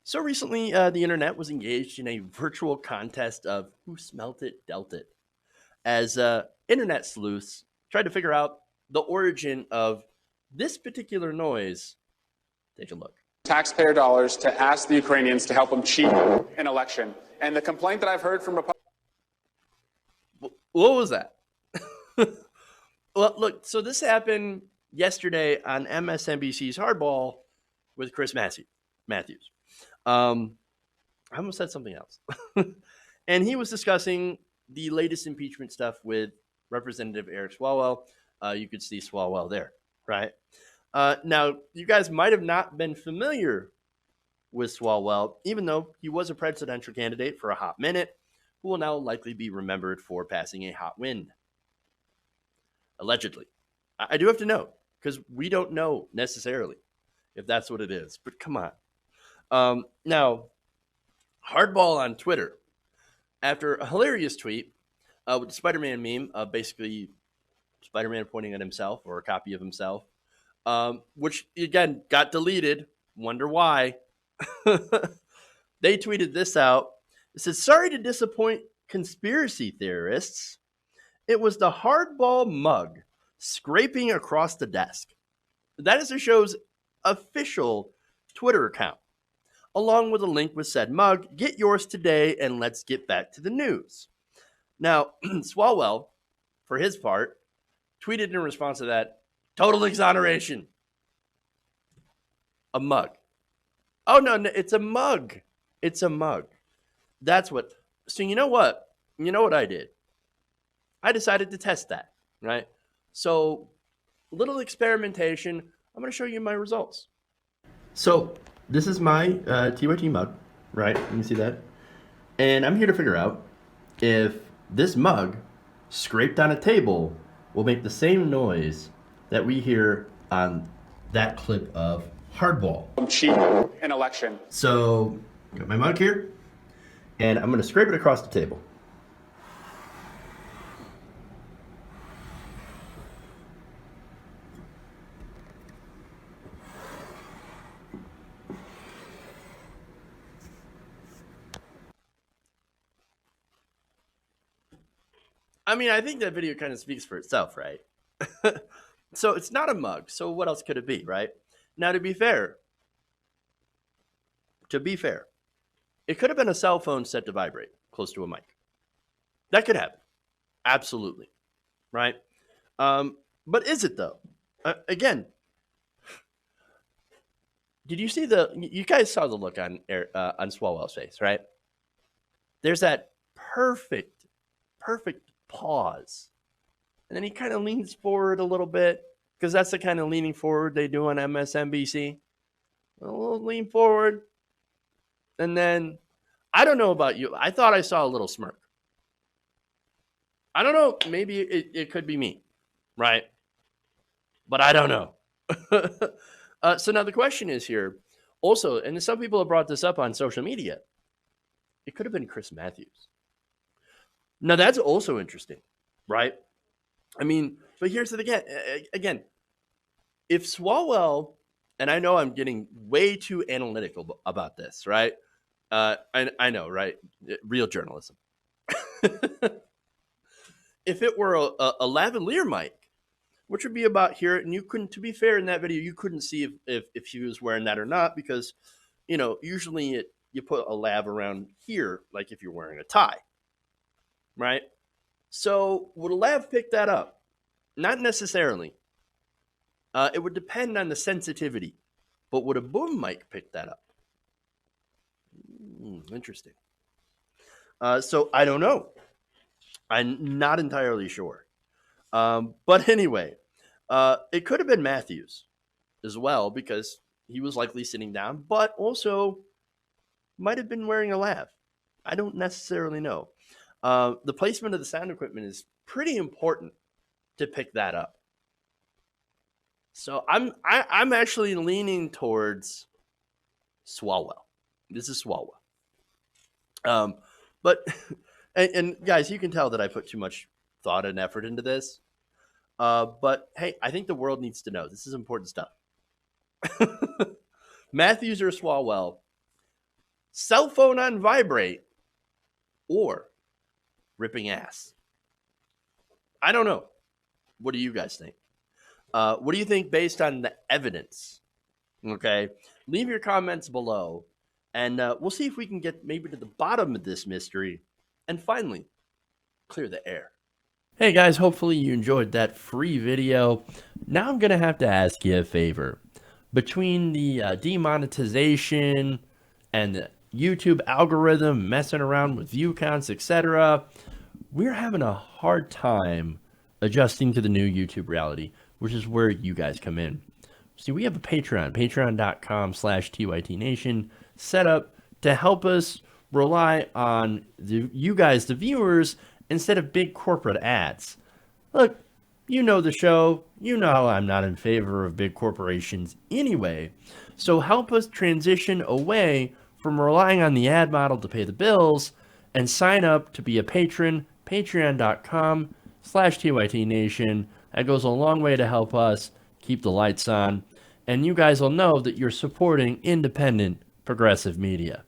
So recently, the internet was engaged in a virtual contest of who smelt it, dealt it, as internet sleuths tried to figure out the origin of this particular noise. Take a look. Taxpayer dollars to ask the Ukrainians to help them cheat an election. And the complaint that I've heard from Republicans. What was that? Well, look, so this happened yesterday on MSNBC's Hardball with Chris Matthews. I almost said something else. And he was discussing the latest impeachment stuff with Representative Eric Swalwell. You could see Swalwell there, right? Now, you guys might have not been familiar with Swalwell, even though he was a presidential candidate for a hot minute, who will now likely be remembered for passing a hot wind. Allegedly. I do have to know, because we don't know necessarily if that's what it is, but come on. Now, Hardball on Twitter, after a hilarious tweet with the Spider-Man meme, basically Spider-Man pointing at himself or a copy of himself, which again got deleted. Wonder why. They tweeted this out. It says, "Sorry to disappoint conspiracy theorists. It was the Hardball mug scraping across the desk." That is the show's official Twitter account, along with a link with said mug. Get yours today, and let's get back to the news. Now, Swalwell, for his part, tweeted in response to that, "Total exoneration." A mug. Oh, no, it's a mug. It's a mug. That's what. So you know what? You know what I did? I decided to test that, right? So, little experimentation. I'm going to show you my results. So, this is my TYT mug, right? You can see that. And I'm here to figure out if this mug scraped on a table will make the same noise that we hear on that clip of Hardball. Cheat an election. So, got my mug here, and I'm going to scrape it across the table. I mean, I think that video kind of speaks for itself, right? So it's not a mug. So what else could it be, right? Now, to be fair, it could have been a cell phone set to vibrate close to a mic. That could happen. Absolutely. Right? But is it, though? Again, did you see you guys saw the look on Swalwell's face, right? There's that perfect pause. And then he kind of leans forward a little bit, because that's the kind of leaning forward they do on MSNBC. A little lean forward. And then, I don't know about you, I thought I saw a little smirk. I don't know, maybe it could be me, right? But I don't know. So now the question is here, also, and some people have brought this up on social media, it could have been Chris Matthews. Now that's also interesting, right? I mean, but here's the thing again, if Swalwell, and I know I'm getting way too analytical about this, right? I know, right? Real journalism. If it were a lavalier mic, which would be about here, and you couldn't, to be fair, in that video, you couldn't see if he was wearing that or not, because, you know, usually you put a lav around here, like if you're wearing a tie, right? So would a lav pick that up? Not necessarily. It would depend on the sensitivity, but would a boom mic pick that up? Interesting. So I don't know. I'm not entirely sure. But anyway, it could have been Matthews as well, because he was likely sitting down, but also might have been wearing a lav. I don't necessarily know. The placement of the sound equipment is pretty important to pick that up. So I'm actually leaning towards Swalwell. This is Swalwell. But and guys, you can tell that I put too much thought and effort into this. But hey, I think the world needs to know this is important stuff. Matthews or Swalwell, cell phone on vibrate, or ripping ass? I don't know. What do you guys think? What do you think based on the evidence? Okay. Leave your comments below, and we'll see if we can get maybe to the bottom of this mystery and finally clear the air. Hey guys, hopefully you enjoyed that free video. Now I'm going to have to ask you a favor. Between the demonetization and the YouTube algorithm messing around with view counts, etc., we're having a hard time adjusting to the new YouTube reality, which is where you guys come in. See, we have a Patreon, patreon.com/TYTNation, set up to help us rely on you guys, the viewers, instead of big corporate ads. Look, you know the show. You know I'm not in favor of big corporations anyway. So help us transition away from relying on the ad model to pay the bills and sign up to be a patron, patreon.com/TYTNation. That goes a long way to help us keep the lights on. And you guys will know that you're supporting independent progressive media.